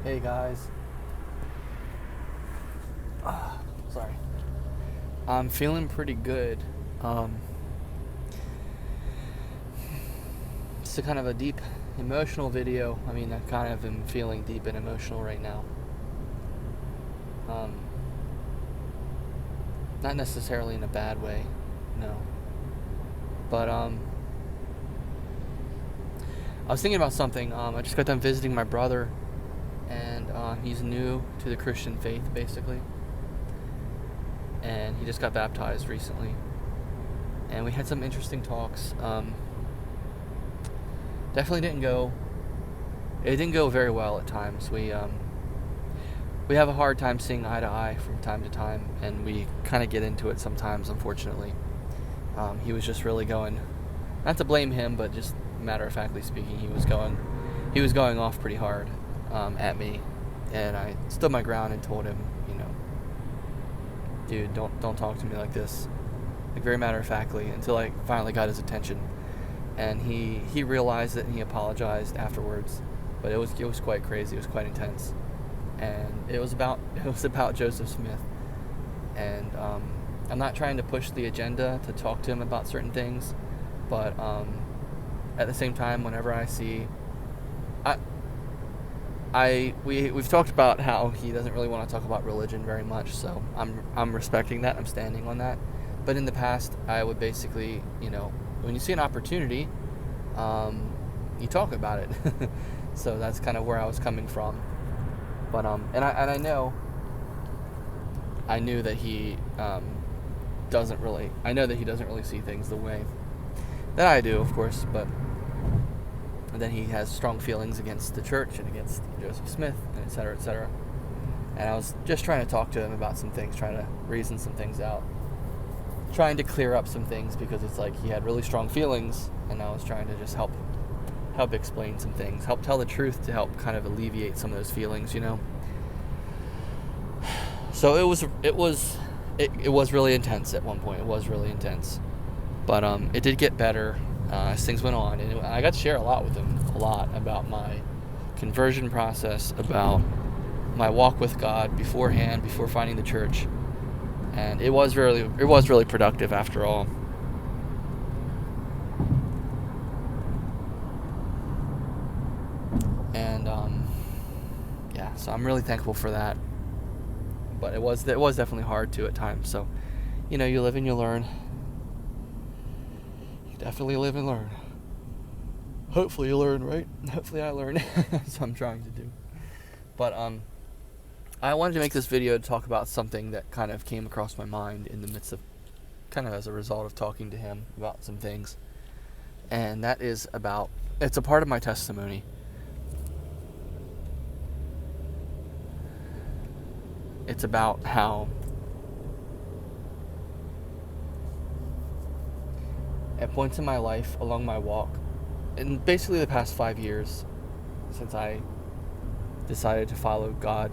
Hey guys. Sorry. I'm feeling pretty good. It's a kind of a deep emotional video. I kind of am feeling deep and emotional right now. Not necessarily in a bad way, no. But I was thinking about something. I just got done visiting my brother, and he's new to the Christian faith, basically. And he just got baptized recently. And we had some interesting talks. Definitely didn't go. It didn't go very well at times. We have a hard time seeing eye to eye from time to time, and we kind of get into it sometimes, unfortunately. He was just really going, not to blame him, but just matter of factly speaking, he was going off pretty hard at me, and I stood my ground and told him, dude, don't talk to me like this, like very matter of factly, until I finally got his attention, and he realized it and he apologized afterwards, but it was quite crazy, it was quite intense, and it was about Joseph Smith, and I'm not trying to push the agenda to talk to him about certain things, but at the same time, whenever I see, we've talked about how he doesn't really want to talk about religion very much, so I'm respecting that. I'm standing on that. But in the past, I would basically, when you see an opportunity, you talk about it. So that's kind of where I was coming from. But I knew that he doesn't really see things the way that I do, of course, but. And then he has strong feelings against the church and against Joseph Smith, and et cetera, et cetera. And I was just trying to talk to him about some things, trying to reason some things out, trying to clear up some things, because it's like he had really strong feelings, and I was trying to just help explain some things, help tell the truth to help kind of alleviate some of those feelings, So it was really intense at one point. It was really intense, but it did get better as things went on, and I got to share a lot with him, about my conversion process, about my walk with God before finding the church, and it was really productive after all. And so I'm really thankful for that. But it was definitely hard too at times. So, you live and you learn. Definitely live and learn. Hopefully you learn, right? Hopefully I learn. That's what I'm trying to do. But I wanted to make this video to talk about something that kind of came across my mind in the midst of, kind of as a result of talking to him about some things. And that is it's a part of my testimony. It's about how at points in my life along my walk, in basically the past 5 years since I decided to follow God.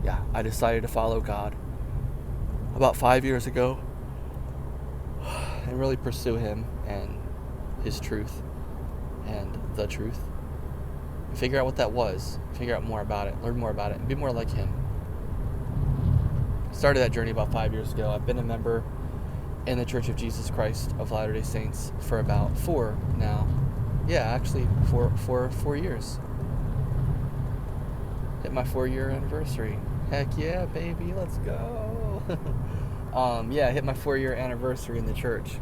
Yeah, I decided to follow God about 5 years ago and really pursue Him and His truth and the truth. And figure out what that was, figure out more about it, learn more about it, and be more like Him. Started that journey about 5 years ago. I've been a member in the Church of Jesus Christ of Latter-day Saints for about 4 now. Yeah, actually, four years. Hit my 4-year anniversary. Heck yeah, baby, let's go. Hit my 4-year anniversary in the church,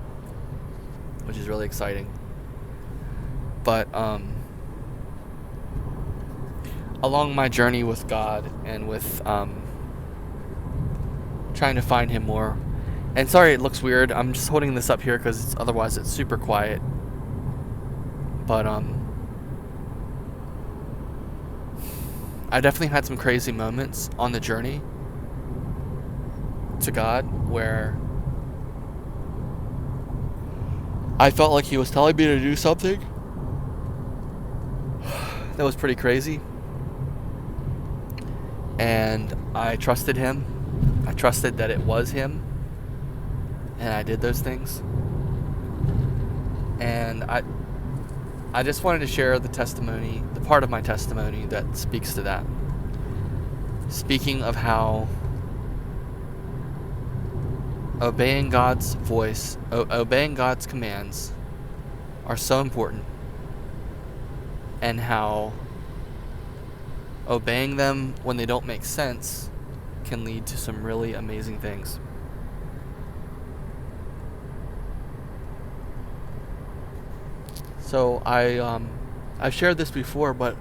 which is really exciting. But along my journey with God and with trying to find Him more. And sorry, it looks weird. I'm just holding this up here because otherwise it's super quiet. But I definitely had some crazy moments on the journey to God where I felt like He was telling me to do something that was pretty crazy. And I trusted Him. I trusted that it was Him. And I did those things. And I just wanted to share the testimony, the part of my testimony that speaks to that. Speaking of how obeying God's voice, obeying God's commands are so important, and how obeying them when they don't make sense can lead to some really amazing things. So I've shared this before, but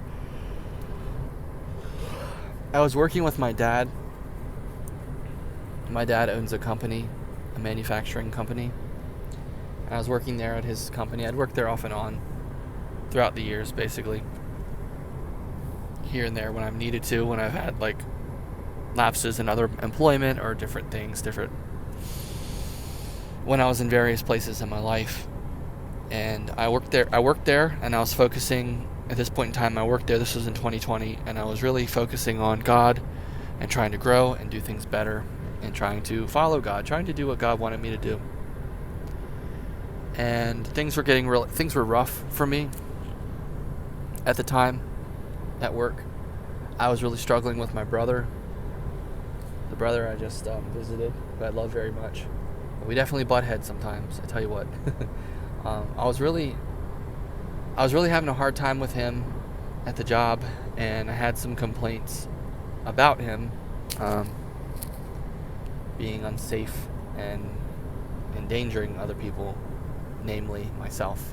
I was working with my dad. My dad owns a company, a manufacturing company. And I was working there at his company. I'd worked there off and on throughout the years, basically. Here and there when I've needed to, when I've had like lapses in other employment or different things, when I was in various places in my life. And I worked there and I was focusing, at this point in time I worked there, this was in 2020, and I was really focusing on God and trying to grow and do things better and trying to follow God, trying to do what God wanted me to do. And things were rough for me at the time at work. I was really struggling with my brother, the brother I just visited, who I love very much. We definitely butt heads sometimes, I tell you what. I was really having a hard time with him at the job, and I had some complaints about him being unsafe and endangering other people, namely myself.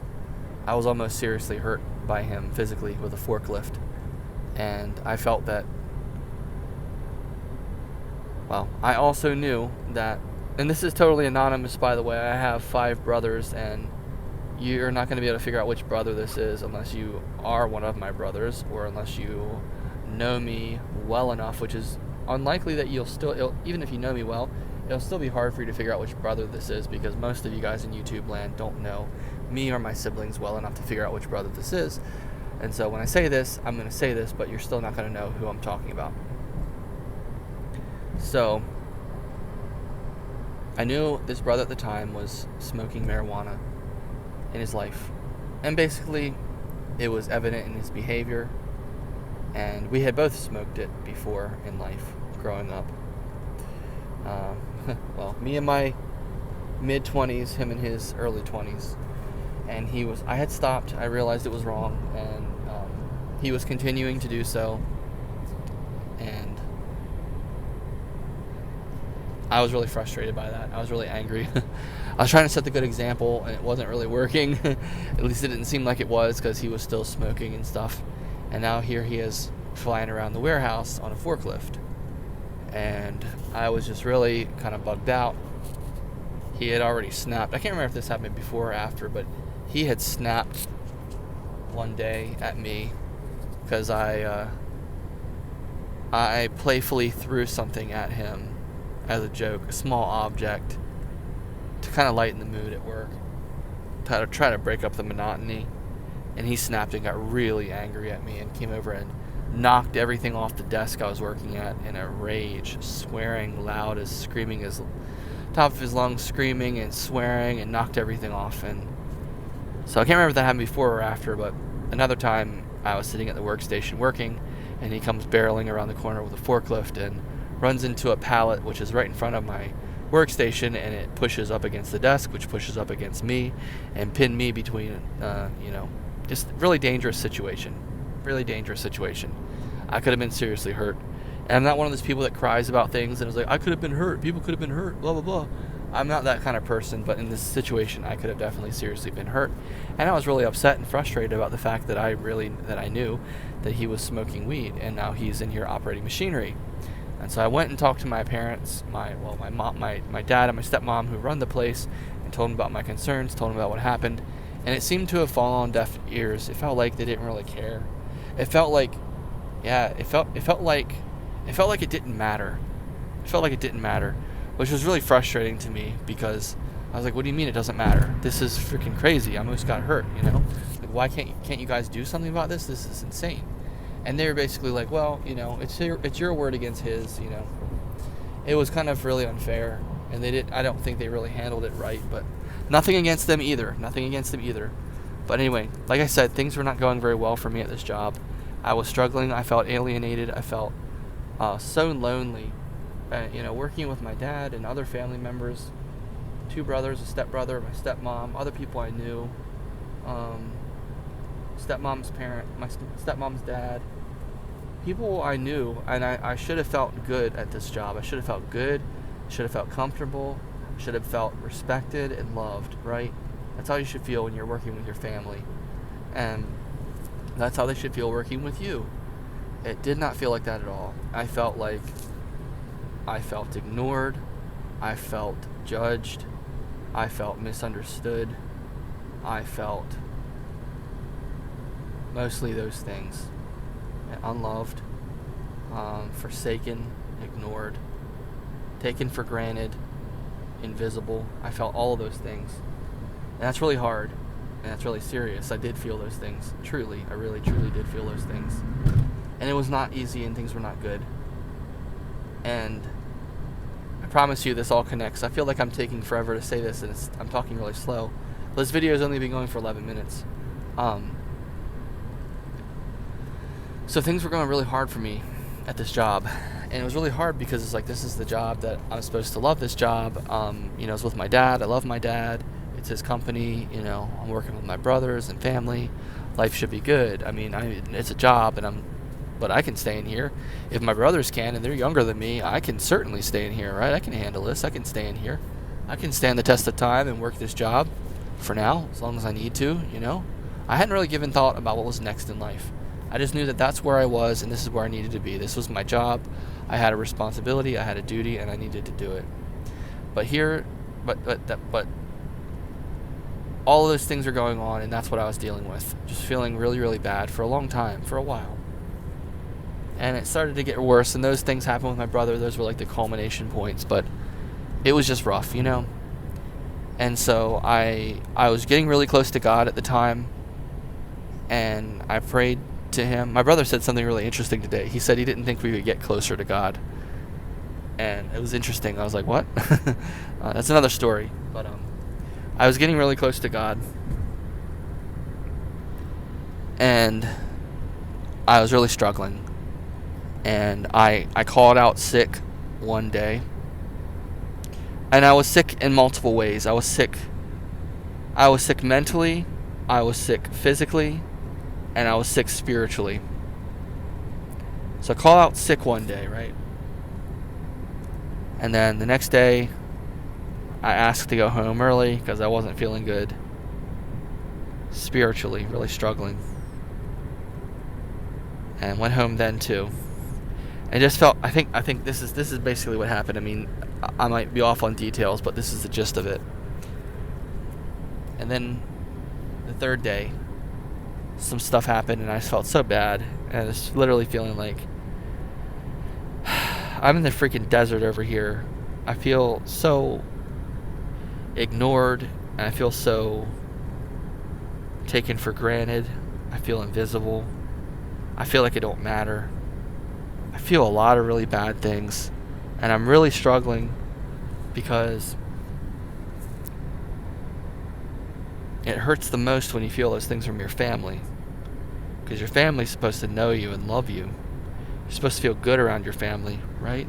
I was almost seriously hurt by him physically with a forklift, and I felt that, well, I also knew that, and this is totally anonymous, by the way, I have 5 brothers, and you're not going to be able to figure out which brother this is unless you are one of my brothers, or unless you know me well enough, which is unlikely that even if you know me well, it'll still be hard for you to figure out which brother this is, because most of you guys in YouTube land don't know me or my siblings well enough to figure out which brother this is. And so when I say this, I'm going to say this, but you're still not going to know who I'm talking about. So I knew this brother at the time was smoking marijuana in his life, and basically it was evident in his behavior, and we had both smoked it before in life growing up. Well, me in my mid-20s, him in his early 20s, and I had stopped. I realized it was wrong, and he was continuing to do so, and I was really frustrated by that. I was really angry. I was trying to set the good example, and it wasn't really working. At least it didn't seem like it was, because he was still smoking and stuff. And now here he is flying around the warehouse on a forklift. And I was just really kind of bugged out. He had already snapped. I can't remember if this happened before or after, but he had snapped one day at me because I playfully threw something at him as a joke, a small object, to kind of lighten the mood at work, to try to break up the monotony. And he snapped and got really angry at me and came over and knocked everything off the desk I was working at in a rage, swearing loud, as screaming as top of his lungs, screaming and swearing, and knocked everything off. And so I can't remember if that happened before or after, but another time I was sitting at the workstation working, and he comes barreling around the corner with a forklift and runs into a pallet which is right in front of my workstation, and it pushes up against the desk, which pushes up against me and pinned me between, just really dangerous situation. Really dangerous situation. I could have been seriously hurt. And I'm not one of those people that cries about things and is like, I could have been hurt, people could have been hurt, blah, blah, blah. I'm not that kind of person, but in this situation, I could have definitely seriously been hurt. And I was really upset and frustrated about the fact that I knew that he was smoking weed, and now he's in here operating machinery. And so I went and talked to my parents, my mom, my dad and my stepmom, who run the place, and told them about my concerns, told them about what happened. And it seemed to have fallen on deaf ears. It felt like they didn't really care. It felt like it didn't matter. It felt like it didn't matter, which was really frustrating to me, because I was like, what do you mean it doesn't matter? This is freaking crazy. I almost got hurt, Like, why can't you guys do something about this? This is insane. And they were basically like, well, it's your word against his, It was kind of really unfair, and I don't think they really handled it right, but nothing against them either. But anyway, like I said, things were not going very well for me at this job. I was struggling. I felt alienated. I felt so lonely. Working with my dad and other family members, 2 brothers, a stepbrother, my stepmom, other people I knew, stepmom's parent, my stepmom's dad, people I knew, and I should have felt good at this job. I should have felt good, should have felt comfortable, should have felt respected and loved, right? That's how you should feel when you're working with your family. And that's how they should feel working with you. It did not feel like that at all. I felt ignored. I felt judged. I felt misunderstood. I felt mostly those things. Unloved, forsaken, ignored, taken for granted, invisible. I felt all of those things. And that's really hard. And that's really serious. I did feel those things. Truly. I really, truly did feel those things. And it was not easy and things were not good. And I promise you this all connects. I feel like I'm taking forever to say this and I'm talking really slow. This video has only been going for 11 minutes. So things were going really hard for me at this job. And it was really hard because it's like, this is the job that I'm supposed to love this job. It's with my dad. I love my dad. It's his company. I'm working with my brothers and family. Life should be good. It's a job but I can stay in here. If my brothers can and they're younger than me, I can certainly stay in here, right? I can handle this. I can stay in here. I can stand the test of time and work this job for now, as long as I need to, I hadn't really given thought about what was next in life. I just knew that that's where I was and this is where I needed to be. This was my job. I had a responsibility, I had a duty, and I needed to do it. But all of those things are going on, and that's what I was dealing with. Just feeling really, really bad for a long time, for a while. And it started to get worse, and those things happened with my brother. Those were like the culmination points, but it was just rough, And so I was getting really close to God at the time, and I prayed to him. My brother said something really interesting today. He said he didn't think we would get closer to God. And it was interesting. I was like, what? That's another story. But I was getting really close to God. And I was really struggling. And I called out sick one day. And I was sick in multiple ways. I was sick mentally, I was sick physically, and I was sick spiritually. So I called out sick one day, right? And then the next day, I asked to go home early because I wasn't feeling good. Spiritually, really struggling. And went home then too. And just felt, I think this is basically what happened. I might be off on details, but this is the gist of it. And then the third day, some stuff happened and I felt so bad. And I was literally feeling like I'm in the freaking desert over here. I feel so ignored and I feel so taken for granted. I feel invisible. I feel like it don't matter. I feel a lot of really bad things. And I'm really struggling because it hurts the most when you feel those things from your family. Because your family's supposed to know you and love you. You're supposed to feel good around your family, right?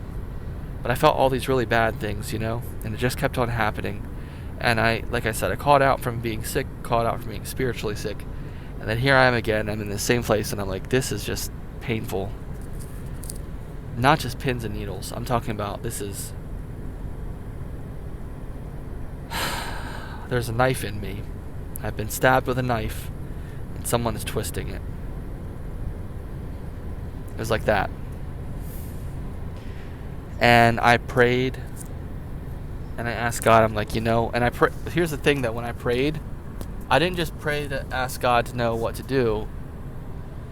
But I felt all these really bad things, and it just kept on happening. And like I said, I called out from being sick, called out from being spiritually sick. And then here I am again, I'm in the same place, and I'm like, this is just painful. Not just pins and needles. I'm talking about there's a knife in me. I've been stabbed with a knife, and someone is twisting it. It was like that. And I prayed, and I asked God, I'm like, here's the thing, that when I prayed, I didn't just pray to ask God to know what to do.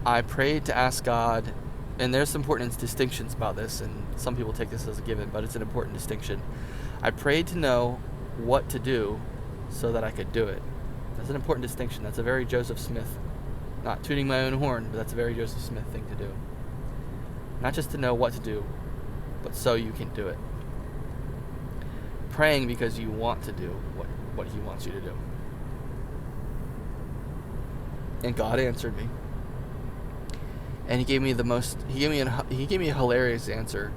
I prayed to ask God, and there's some important distinctions about this, and some people take this as a given, but it's an important distinction. I prayed to know what to do so that I could do it. That's an important distinction. That's a very Joseph Smith, not tooting my own horn, but that's a very Joseph Smith thing to do. Not just to know what to do, but so you can do it. Praying because you want to do what he wants you to do. And God answered me. And he gave me a hilarious answer.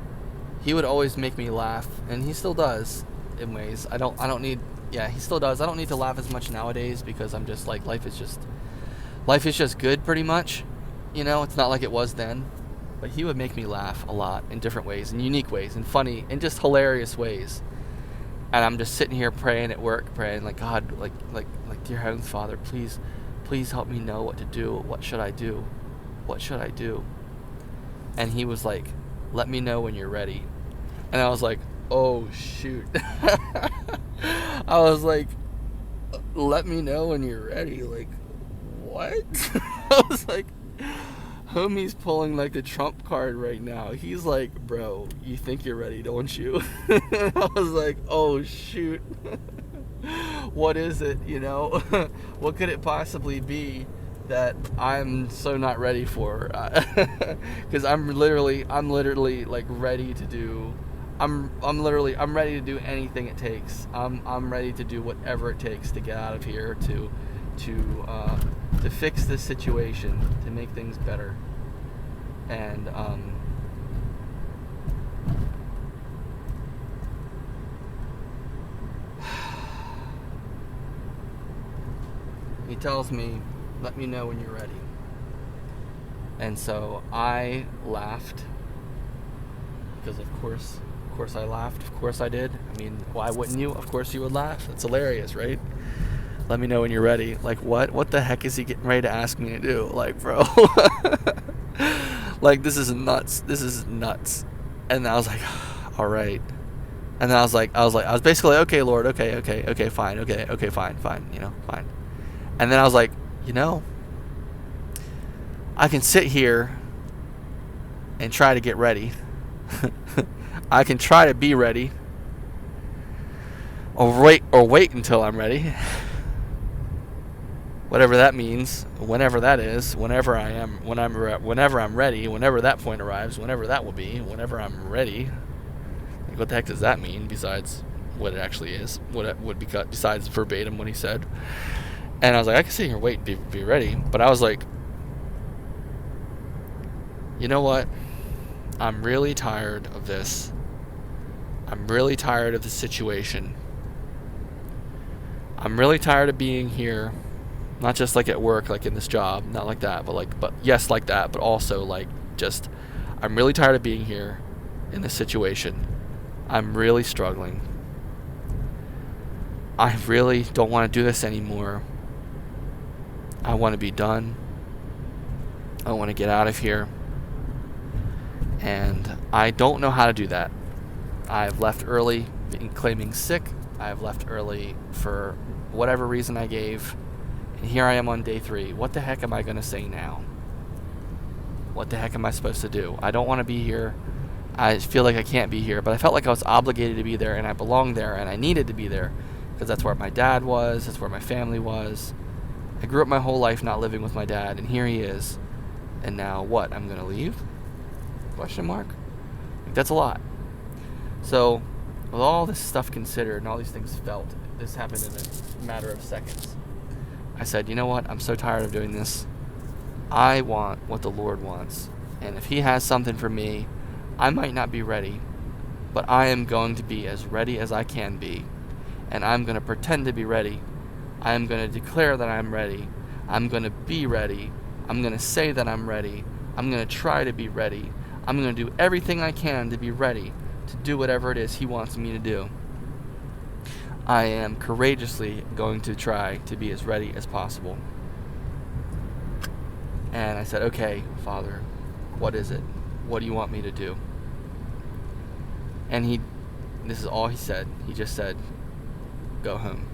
He would always make me laugh, and he still does in ways. He still does. I don't need to laugh as much nowadays because I'm just like, life is just good pretty much. It's not like it was then. But he would make me laugh a lot in different ways, in unique ways, in funny, in just hilarious ways. And I'm just sitting here praying at work, praying like, God, like dear Heavenly Father, please help me know what to do. What should I do? What should I do? And he was like, let me know when you're ready. And I was like, oh shoot. I was like, let me know when you're ready. Like, what? I was like, homie's pulling like the trump card right now. He's like, bro, you think you're ready, don't you? I was like, oh shoot. What is it, what could it possibly be that I'm so not ready for? Because I'm literally like ready to do, I'm ready to do anything it takes. I'm ready to do whatever it takes to get out of here, to fix this situation, to make things better. And he tells me, let me know when you're ready. And so I laughed, because of course I laughed. Of course I did. I mean, why wouldn't you? Of course you would laugh. It's hilarious, right? Let me know when you're ready. Like, what the heck is he getting ready to ask me to do? Like, bro. Like, this is nuts. And I was like, all right. And then I was basically, okay, Lord, okay, fine, okay, fine, fine. And then I was like, I can sit here and try to get ready. I can try to be ready, or wait until I'm ready. Whatever that means, whenever that is, whenever I'm ready, whenever that point arrives, whenever that will be, whenever I'm ready. Like, what the heck does that mean besides what it actually is? What it would be cut besides verbatim what he said. And I was like, I can sit here and wait and be ready. But I was like, you know what? I'm really tired of this. I'm really tired of the situation. I'm really tired of being here. Not just like at work, like in this job, not like that, but yes, like that, but also like just, I'm really tired of being here in this situation. I'm really struggling. I really don't want to do this anymore. I want to be done. I want to get out of here. And I don't know how to do that. I've left early claiming sick. I've left early for whatever reason I gave. And here I am on day 3. What the heck am I going to say now? What the heck am I supposed to do? I don't want to be here. I feel like I can't be here, but I felt like I was obligated to be there, and I belonged there, and I needed to be there, because that's where my dad was, that's where my family was. I grew up my whole life not living with my dad, and here he is. And now what? I'm going to leave? Question mark? Like, that's a lot. So, with all this stuff considered and all these things felt, this happened in a matter of seconds. I said, you know what? I'm so tired of doing this. I want what the Lord wants. And if he has something for me, I might not be ready, but I am going to be as ready as I can be. And I'm going to pretend to be ready. I am going to declare that I'm ready. I'm going to be ready. I'm going to say that I'm ready. I'm going to try to be ready. I'm going to do everything I can to be ready to do whatever it is he wants me to do. I am courageously going to try to be as ready as possible. And I said, okay, Father, what is it? What do you want me to do? And this is all he said. He just said, go home.